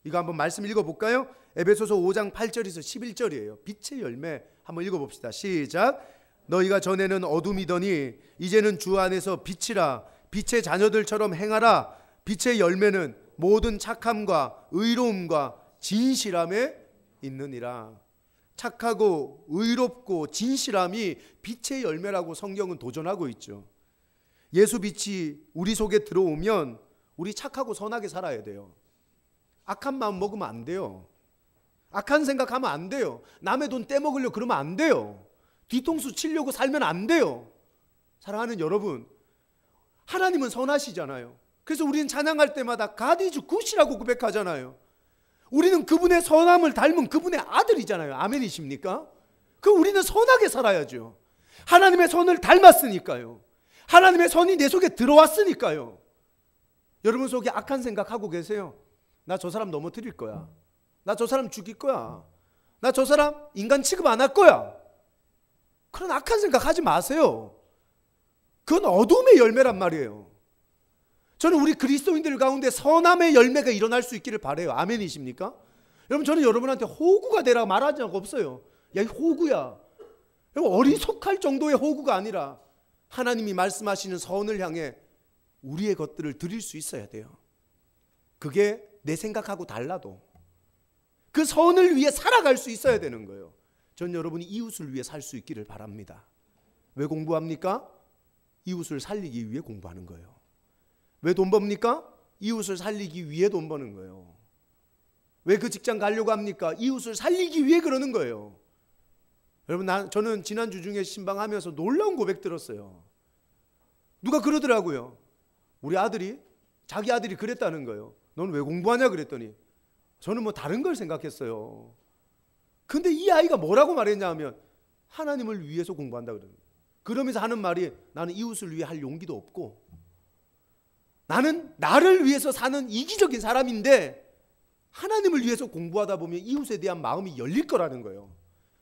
이거 한번 말씀 읽어볼까요? 에베소서 5장 8절에서 11절이에요. 빛의 열매 한번 읽어봅시다. 시작. 너희가 전에는 어둠이더니 이제는 주 안에서 빛이라. 빛의 자녀들처럼 행하라. 빛의 열매는 모든 착함과 의로움과 진실함에 있느니라. 착하고 의롭고 진실함이 빛의 열매라고 성경은 도전하고 있죠. 예수 빛이 우리 속에 들어오면 우리 착하고 선하게 살아야 돼요. 악한 마음 먹으면 안 돼요. 악한 생각하면 안 돼요. 남의 돈 떼먹으려고 그러면 안 돼요. 뒤통수 치려고 살면 안 돼요. 사랑하는 여러분, 하나님은 선하시잖아요. 그래서 우리는 찬양할 때마다 God is good이라고 고백하잖아요. 우리는 그분의 선함을 닮은 그분의 아들이잖아요. 아멘이십니까? 그럼 우리는 선하게 살아야죠. 하나님의 선을 닮았으니까요. 하나님의 선이 내 속에 들어왔으니까요. 여러분 속에 악한 생각하고 계세요? 나 저 사람 넘어뜨릴 거야. 나 저 사람 죽일 거야. 나 저 사람 인간 취급 안 할 거야. 그런 악한 생각 하지 마세요. 그건 어둠의 열매란 말이에요. 저는 우리 그리스도인들 가운데 선함의 열매가 일어날 수 있기를 바라요. 아멘이십니까? 여러분, 저는 여러분한테 호구가 되라 말한 적 없어요. 야, 이 호구야. 어리석할 정도의 호구가 아니라 하나님이 말씀하시는 선을 향해 우리의 것들을 드릴 수 있어야 돼요. 그게 내 생각하고 달라도 그 선을 위해 살아갈 수 있어야 되는 거예요. 전 여러분이 이웃을 위해 살 수 있기를 바랍니다. 왜 공부합니까? 이웃을 살리기 위해 공부하는 거예요. 왜 돈 법니까? 이웃을 살리기 위해 돈 버는 거예요. 왜 그 직장 가려고 합니까? 이웃을 살리기 위해 그러는 거예요. 여러분, 저는 지난주 중에 신방하면서 놀라운 고백 들었어요. 누가 그러더라고요. 우리 아들이, 자기 아들이 그랬다는 거예요. 너는 왜 공부하냐 그랬더니 저는 뭐 다른 걸 생각했어요. 근데 이 아이가 뭐라고 말했냐 하면 하나님을 위해서 공부한다 그러는 거예요. 그러면서 하는 말이 나는 이웃을 위해 할 용기도 없고 나는 나를 위해서 사는 이기적인 사람인데 하나님을 위해서 공부하다 보면 이웃에 대한 마음이 열릴 거라는 거예요.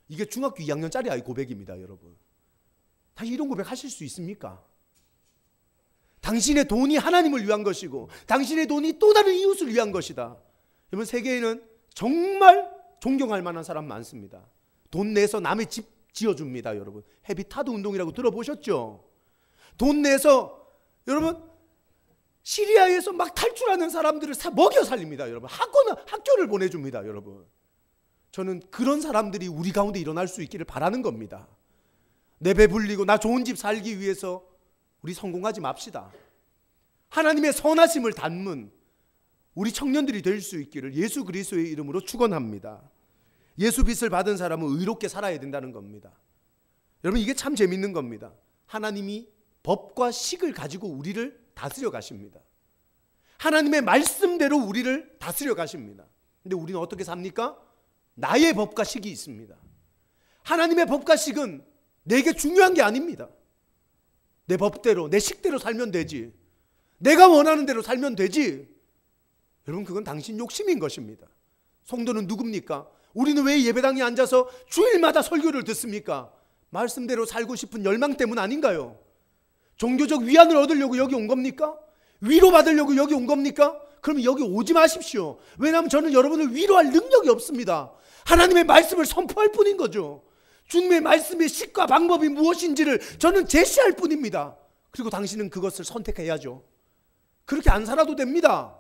이게 중학교 2학년짜리 아이 고백입니다, 여러분. 당신 이런 고백 하실 수 있습니까? 당신의 돈이 하나님을 위한 것이고 당신의 돈이 또 다른 이웃을 위한 것이다. 여러분, 세계에는 정말 존경할 만한 사람 많습니다. 돈 내서 남의 집 지어줍니다, 여러분. 헤비타드 운동이라고 들어보셨죠? 돈 내서 여러분 시리아에서 막 탈출하는 사람들을 먹여 살립니다, 여러분. 학교를 보내줍니다, 여러분. 저는 그런 사람들이 우리 가운데 일어날 수 있기를 바라는 겁니다. 내 배 불리고 나 좋은 집 살기 위해서 우리 성공하지 맙시다. 하나님의 선하심을 닮은 우리 청년들이 될 수 있기를 예수 그리스도의 이름으로 축원합니다. 예수 빛을 받은 사람은 의롭게 살아야 된다는 겁니다. 여러분, 이게 참 재밌는 겁니다. 하나님이 법과 식을 가지고 우리를 다스려 가십니다. 하나님의 말씀대로 우리를 다스려 가십니다. 근데 우리는 어떻게 삽니까? 나의 법과 식이 있습니다. 하나님의 법과 식은 내게 중요한 게 아닙니다. 내 법대로, 내 식대로 살면 되지. 내가 원하는 대로 살면 되지. 여러분, 그건 당신 욕심인 것입니다. 성도는 누굽니까? 우리는 왜 예배당에 앉아서 주일마다 설교를 듣습니까? 말씀대로 살고 싶은 열망 때문 아닌가요? 종교적 위안을 얻으려고 여기 온 겁니까? 위로받으려고 여기 온 겁니까? 그러면 여기 오지 마십시오. 왜냐하면 저는 여러분을 위로할 능력이 없습니다. 하나님의 말씀을 선포할 뿐인 거죠. 주님의 말씀의 식과 방법이 무엇인지를 저는 제시할 뿐입니다. 그리고 당신은 그것을 선택해야죠. 그렇게 안 살아도 됩니다.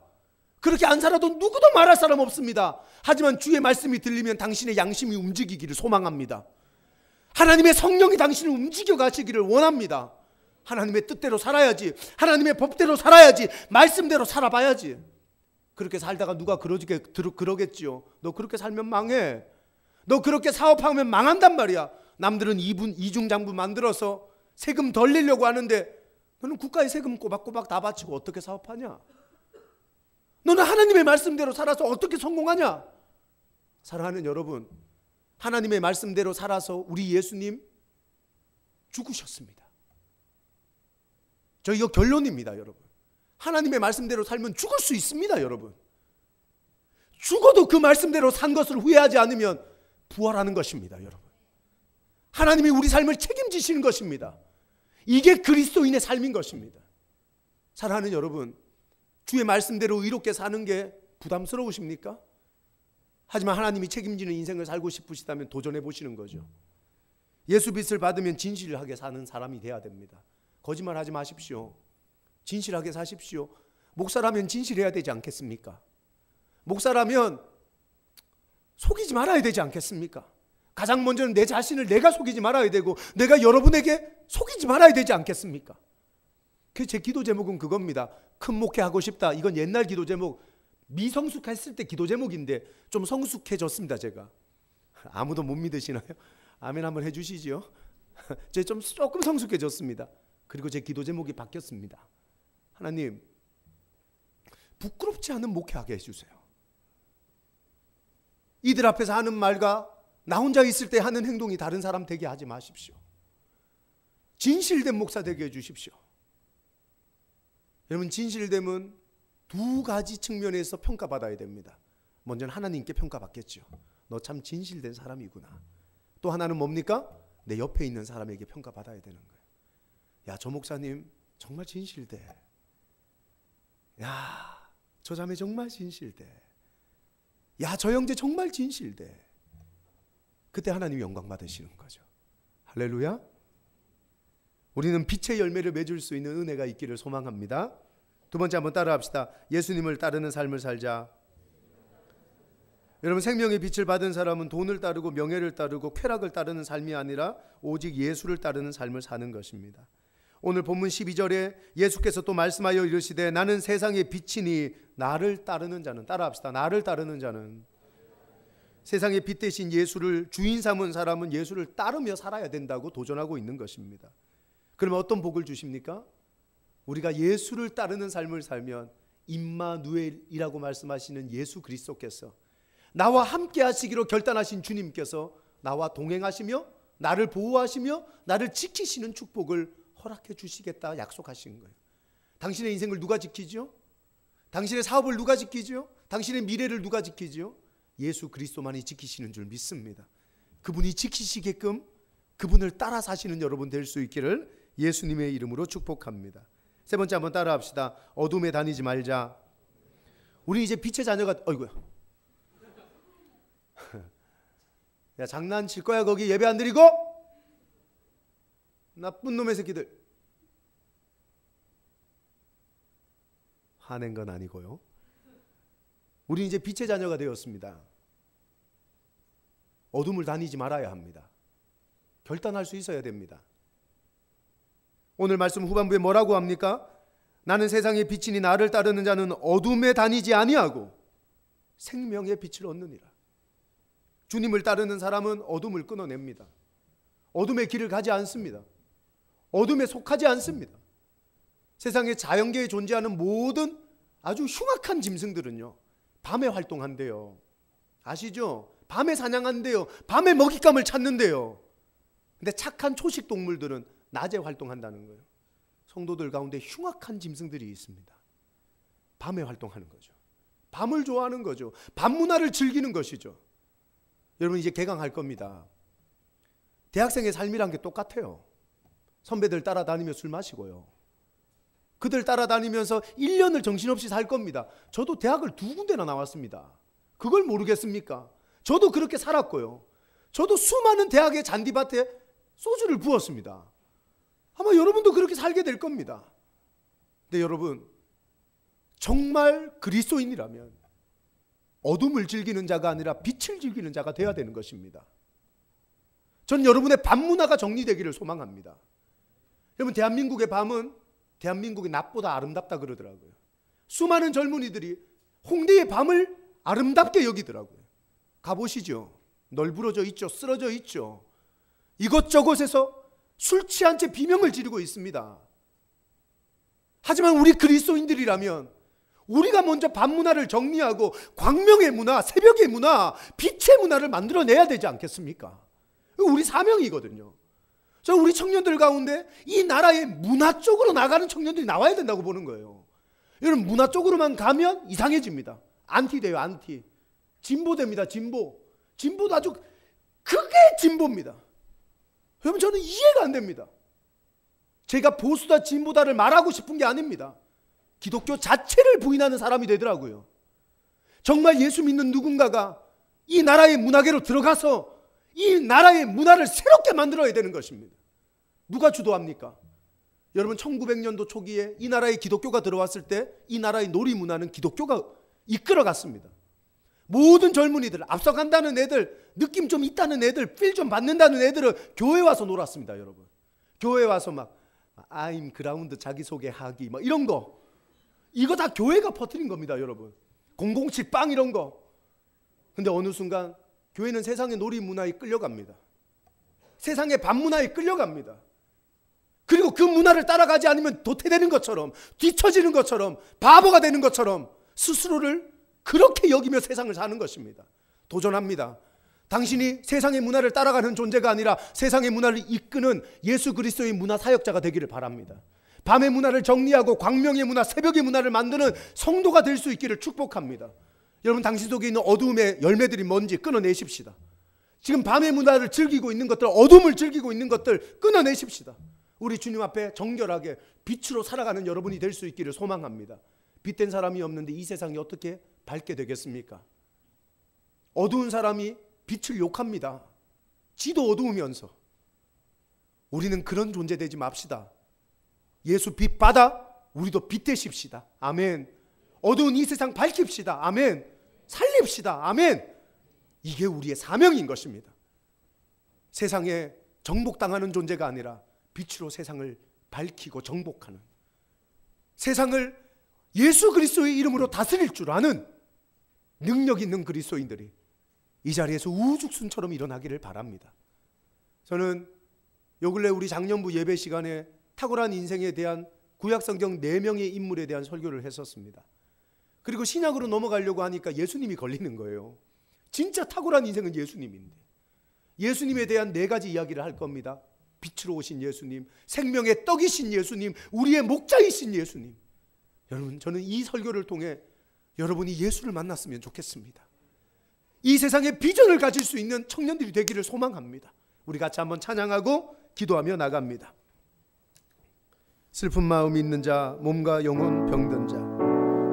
그렇게 안 살아도 누구도 말할 사람 없습니다. 하지만 주의 말씀이 들리면 당신의 양심이 움직이기를 소망합니다. 하나님의 성령이 당신을 움직여 가시기를 원합니다. 하나님의 뜻대로 살아야지. 하나님의 법대로 살아야지. 말씀대로 살아봐야지. 그렇게 살다가 누가 그러겠지요. 너 그렇게 살면 망해. 너 그렇게 사업하면 망한단 말이야. 남들은 이중장부 만들어서 세금 덜 내려고 하는데 너는 국가의 세금 꼬박꼬박 다 바치고 어떻게 사업하냐? 너는 하나님의 말씀대로 살아서 어떻게 성공하냐? 사랑하는 여러분, 하나님의 말씀대로 살아서 우리 예수님 죽으셨습니다. 저 이거 결론입니다, 여러분. 하나님의 말씀대로 살면 죽을 수 있습니다, 여러분. 죽어도 그 말씀대로 산 것을 후회하지 않으면 부활하는 것입니다, 여러분. 하나님이 우리 삶을 책임지시는 것입니다. 이게 그리스도인의 삶인 것입니다. 사랑하는 여러분, 주의 말씀대로 의롭게 사는 게 부담스러우십니까? 하지만 하나님이 책임지는 인생을 살고 싶으시다면 도전해 보시는 거죠. 예수 빛을 받으면 진실하게 사는 사람이 돼야 됩니다. 거짓말하지 마십시오. 진실하게 사십시오. 목사라면 진실해야 되지 않겠습니까? 목사라면 속이지 말아야 되지 않겠습니까? 가장 먼저는 내 자신을 내가 속이지 말아야 되고 내가 여러분에게 속이지 말아야 되지 않겠습니까? 제 기도 제목은 그겁니다. 큰 목회하고 싶다. 이건 옛날 기도 제목, 미성숙했을 때 기도 제목인데 좀 성숙해졌습니다, 제가. 아무도 못 믿으시나요? 아멘 한번 해주시죠. 제가 조금 성숙해졌습니다. 그리고 제 기도 제목이 바뀌었습니다. 하나님, 부끄럽지 않은 목회하게 해주세요. 이들 앞에서 하는 말과 나 혼자 있을 때 하는 행동이 다른 사람 되게 하지 마십시오. 진실된 목사 되게 해주십시오. 여러분, 진실됨은 두 가지 측면에서 평가받아야 됩니다. 먼저는 하나님께 평가받겠죠. 너 참 진실된 사람이구나. 또 하나는 뭡니까? 내 옆에 있는 사람에게 평가받아야 되는 거예요. 야, 저 목사님 정말 진실돼. 야, 저 자매 정말 진실돼. 야, 저 형제 정말 진실돼. 그때 하나님이 영광 받으시는 거죠. 할렐루야. 우리는 빛의 열매를 맺을 수 있는 은혜가 있기를 소망합니다. 두 번째 한번 따라합시다. 예수님을 따르는 삶을 살자. 여러분, 생명의 빛을 받은 사람은 돈을 따르고 명예를 따르고 쾌락을 따르는 삶이 아니라 오직 예수를 따르는 삶을 사는 것입니다. 오늘 본문 12절에 예수께서 또 말씀하여 이르시되 나는 세상의 빛이니 나를 따르는 자는, 따라합시다. 나를 따르는 자는, 세상의 빛 대신 예수를 주인 삼은 사람은 예수를 따르며 살아야 된다고 도전하고 있는 것입니다. 그러면 어떤 복을 주십니까? 우리가 예수를 따르는 삶을 살면 임마누엘이라고 말씀하시는 예수 그리스도께서, 나와 함께 하시기로 결단하신 주님께서 나와 동행하시며 나를 보호하시며 나를 지키시는 축복을 허락해 주시겠다 약속하신 거예요. 당신의 인생을 누가 지키죠? 당신의 사업을 누가 지키죠? 당신의 미래를 누가 지키죠? 예수 그리스도만이 지키시는 줄 믿습니다. 그분이 지키시게끔 그분을 따라 사시는 여러분 될 수 있기를 예수님의 이름으로 축복합니다. 세 번째 한번 따라합시다. 어둠에 다니지 말자. 우리 이제 빛의 자녀가, 어이구야. 야, 장난칠 거야 거기 예배 안 드리고? 나쁜 놈의 새끼들. 화낸 건 아니고요. 우리 이제 빛의 자녀가 되었습니다. 어둠을 다니지 말아야 합니다. 결단할 수 있어야 됩니다. 오늘 말씀 후반부에 뭐라고 합니까? 나는 세상의 빛이니 나를 따르는 자는 어둠에 다니지 아니하고 생명의 빛을 얻느니라. 주님을 따르는 사람은 어둠을 끊어냅니다. 어둠의 길을 가지 않습니다. 어둠에 속하지 않습니다. 세상의 자연계에 존재하는 모든 아주 흉악한 짐승들은요, 밤에 활동한대요. 아시죠? 밤에 사냥한대요. 밤에 먹잇감을 찾는데요. 근데 착한 초식 동물들은 낮에 활동한다는 거예요. 성도들 가운데 흉악한 짐승들이 있습니다. 밤에 활동하는 거죠. 밤을 좋아하는 거죠. 밤 문화를 즐기는 것이죠. 여러분, 이제 개강할 겁니다. 대학생의 삶이란 게 똑같아요. 선배들 따라다니며 술 마시고요. 그들 따라다니면서 1년을 정신없이 살 겁니다. 저도 대학을 2군데나 나왔습니다. 그걸 모르겠습니까? 저도 그렇게 살았고요. 저도 수많은 대학의 잔디밭에 소주를 부었습니다. 아마 여러분도 그렇게 살게 될 겁니다. 근데 여러분, 정말 그리스도인이라면 어둠을 즐기는 자가 아니라 빛을 즐기는 자가 되어야 되는 것입니다. 전 여러분의 밤 문화가 정리되기를 소망합니다. 여러분, 대한민국의 밤은 대한민국의 낮보다 아름답다 그러더라고요. 수많은 젊은이들이 홍대의 밤을 아름답게 여기더라고요. 가보시죠. 널브러져 있죠. 쓰러져 있죠. 이것저것에서 술 취한 채 비명을 지르고 있습니다. 하지만 우리 그리스도인들이라면 우리가 먼저 밤 문화를 정리하고 광명의 문화, 새벽의 문화, 빛의 문화를 만들어내야 되지 않겠습니까? 우리 사명이거든요. 저 우리 청년들 가운데 이 나라의 문화 쪽으로 나가는 청년들이 나와야 된다고 보는 거예요. 여러분, 문화 쪽으로만 가면 이상해집니다. 안티 돼요, 안티. 진보됩니다, 진보. 진보도 아주 크게 진보입니다. 여러분, 저는 이해가 안 됩니다. 제가 보수다 진보다를 말하고 싶은 게 아닙니다. 기독교 자체를 부인하는 사람이 되더라고요. 정말 예수 믿는 누군가가 이 나라의 문화계로 들어가서 이 나라의 문화를 새롭게 만들어야 되는 것입니다. 누가 주도합니까? 여러분, 1900년도 초기에 이 나라에 기독교가 들어왔을 때 이 나라의 놀이 문화는 기독교가 이끌어갔습니다. 모든 젊은이들, 앞서간다는 애들, 느낌 좀 있다는 애들, 필 좀 받는다는 애들은 교회 와서 놀았습니다. 여러분, 교회 와서 막 I'm 그라운드 자기소개하기 막 이런 거, 이거 다 교회가 퍼뜨린 겁니다. 여러분, 007 빵 이런 거. 근데 어느 순간 교회는 세상의 놀이 문화에 끌려갑니다. 세상의 밤 문화에 끌려갑니다. 그리고 그 문화를 따라가지 않으면 도태되는 것처럼, 뒤처지는 것처럼, 바보가 되는 것처럼 스스로를 그렇게 여기며 세상을 사는 것입니다. 도전합니다. 당신이 세상의 문화를 따라가는 존재가 아니라 세상의 문화를 이끄는 예수 그리스도의 문화 사역자가 되기를 바랍니다. 밤의 문화를 정리하고 광명의 문화, 새벽의 문화를 만드는 성도가 될 수 있기를 축복합니다. 여러분, 당신 속에 있는 어두움의 열매들이 뭔지 끊어내십시다. 지금 밤의 문화를 즐기고 있는 것들, 어둠을 즐기고 있는 것들 끊어내십시다. 우리 주님 앞에 정결하게 빛으로 살아가는 여러분이 될 수 있기를 소망합니다. 빛된 사람이 없는데 이 세상이 어떻게 밝게 되겠습니까? 어두운 사람이 빛을 욕합니다. 지도 어두우면서. 우리는 그런 존재 되지 맙시다. 예수 빛 받아 우리도 빛 되십시다. 아멘. 어두운 이 세상 밝힙시다. 아멘. 살립시다. 아멘. 이게 우리의 사명인 것입니다. 세상에 정복당하는 존재가 아니라 빛으로 세상을 밝히고 정복하는, 세상을 예수 그리스도의 이름으로 다스릴 줄 아는 능력 있는 그리스도인들이 이 자리에서 우죽순처럼 일어나기를 바랍니다. 저는 요 근래 우리 작년부 예배 시간에 탁월한 인생에 대한 구약성경 4명의 인물에 대한 설교를 했었습니다. 그리고 신약으로 넘어가려고 하니까 예수님이 걸리는 거예요. 진짜 탁월한 인생은 예수님인데, 예수님에 대한 4가지 이야기를 할 겁니다. 빛으로 오신 예수님, 생명의 떡이신 예수님, 우리의 목자이신 예수님. 여러분, 저는 이 설교를 통해 여러분이 예수를 만났으면 좋겠습니다. 이 세상에 비전을 가질 수 있는 청년들이 되기를 소망합니다. 우리 같이 한번 찬양하고 기도하며 나갑니다. 슬픈 마음 있는 자, 몸과 영혼 병든 자,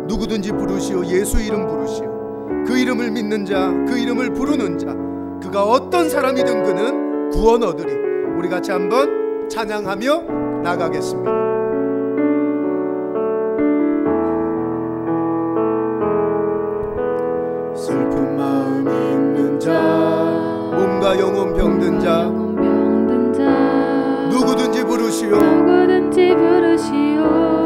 누구든지 부르시오. 예수 이름 부르시오. 그 이름을 믿는 자, 그 이름을 부르는 자, 그가 어떤 사람이든 그는 구원 얻으리. 우리 같이 한번 찬양하며 나가겠습니다. 슬픈 마음 있는 자, 몸과 영혼 병든 자, 누구든지 부르시오.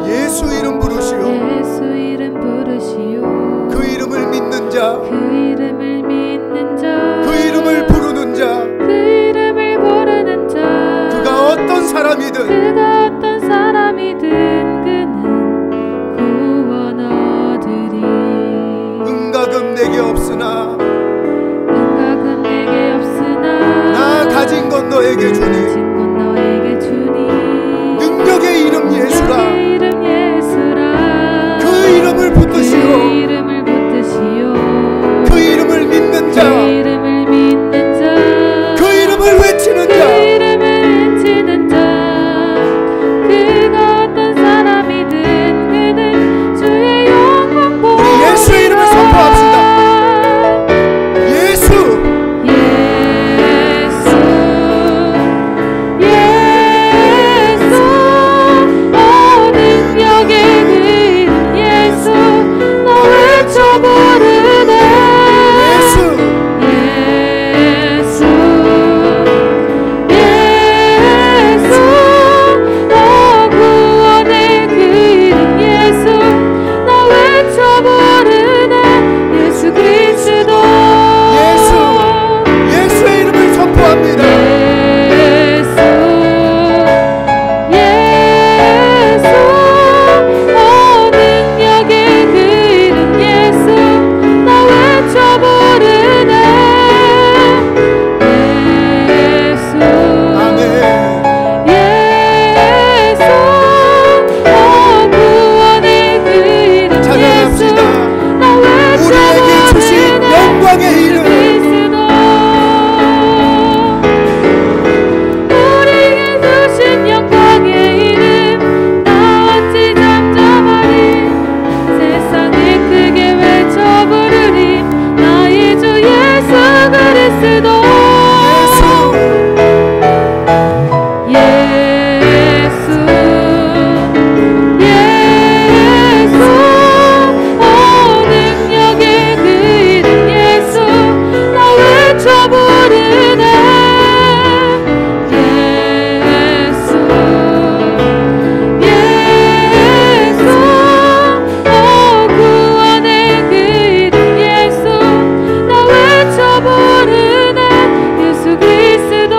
예수 이름 부르시오. 예수 이름 부르시오. 그 이름을 믿는 자, 그 이름을 믿는 자, 그 이름을 부르는 자, 그 이름을 부르는 자, 그가 어떤 사람이든 그가 어떤 사람이든 그는 구원 얻으리. 은과 금 내게 없으나 은과 금 내게 없으나 나 가진 건 너에게 주니. 가진 건 너에게 주니. 능력의 이름 예수라. 능력의 이름 예수라. 그 이름을 붙드시오. 그 이름을 붙드시오. 그 이름을 믿는 자, 그 이름을 믿는 자, 그 이름을 외치는 그 자, 이름을 외치는 자, 그가 어떤 사람이든 그는 주의 영광 보리라. 우리 예수 이름을 선포합시다. 예수, 예수, 예수, 오 능력의 그 이름 예수, 너 외쳐 부르네. 예수, 예수, 예수, 너 구원의 그 이름 예수, 너 외쳐 부르네. 예수 그리스도. 예수의 이름을 선포합니다. 예수, 예수, 오 능력의 그 이름 예수, 너 외쳐 부르네. 예수, 아멘. 예수, 오 구원의 그 이름 예수, 찬양합시다. 너 외쳐 우리에게 주신 부르네. 영광의 이름, 우리에게 주신 영광의 이름, 나 어찌 잠잠하리. 세상에 크게 외쳐 부르리. 나의 주 예수 그리스도. 예수, 예수, 오 능력의 그 이름 예수, 나 외쳐 부르네. 예수, 예수, 오 구원의 그 이름 예수, 나 외쳐 부르네. 예수 그리스도.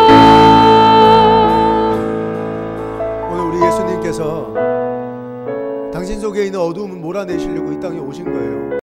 오늘 우리 예수님께서 당신 속에 있는 어두움을 몰아내시려고 이 땅에 오신 거예요.